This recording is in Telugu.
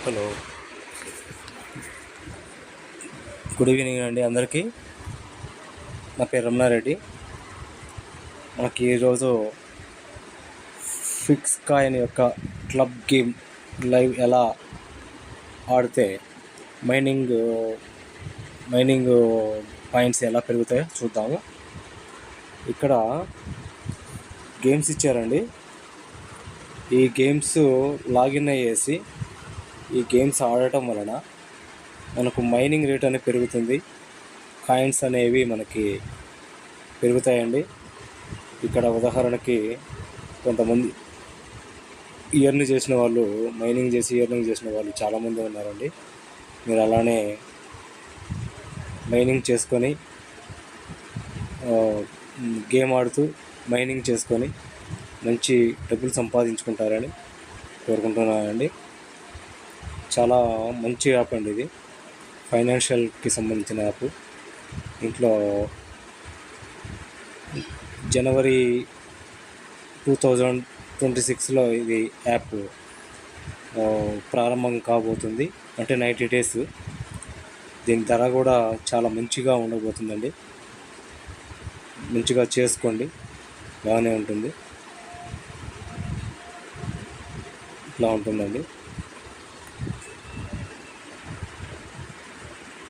హలో, గుడ్ ఈవినింగ్ అండి అందరికీ. నా పేరు రమణారెడ్డి. మనకి ఈరోజు ఫిక్స్ కాయిన్ యొక్క క్లబ్ గేమ్ లైవ్ ఎలా ఆడితే మైనింగ్ పాయింట్స్ ఎలా పెరుగుతాయో చూద్దాము. ఇక్కడ గేమ్స్ ఇచ్చారండి. ఈ గేమ్స్ లాగిన్ అయ్యేసి ఈ గేమ్స్ ఆడటం వలన మనకు మైనింగ్ రేట్ అనేది పెరుగుతుంది, కాయిన్స్ అనేవి మనకి పెరుగుతాయండి. ఇక్కడ ఉదాహరణకి కొంతమంది మైనింగ్ చేసిన వాళ్ళు చాలామంది ఉన్నారండి. మీరు అలానే మైనింగ్ చేసుకొని గేమ్ ఆడుతూ మైనింగ్ చేసుకొని మంచి డబ్బులు సంపాదించుకుంటారని కోరుకుంటున్నానండి. చాలా మంచి యాప్ అండి ఇది, ఫైనాన్షియల్కి సంబంధించిన యాప్. ఇంట్లో జనవరి 2026లో ఇది యాప్ ప్రారంభం కాబోతుంది, అంటే 90 days. దీని ధర కూడా చాలా మంచిగా ఉండబోతుందండి. మంచిగా చేసుకోండి, బాగానే ఉంటుంది. ఇట్లా ఉంటుందండి.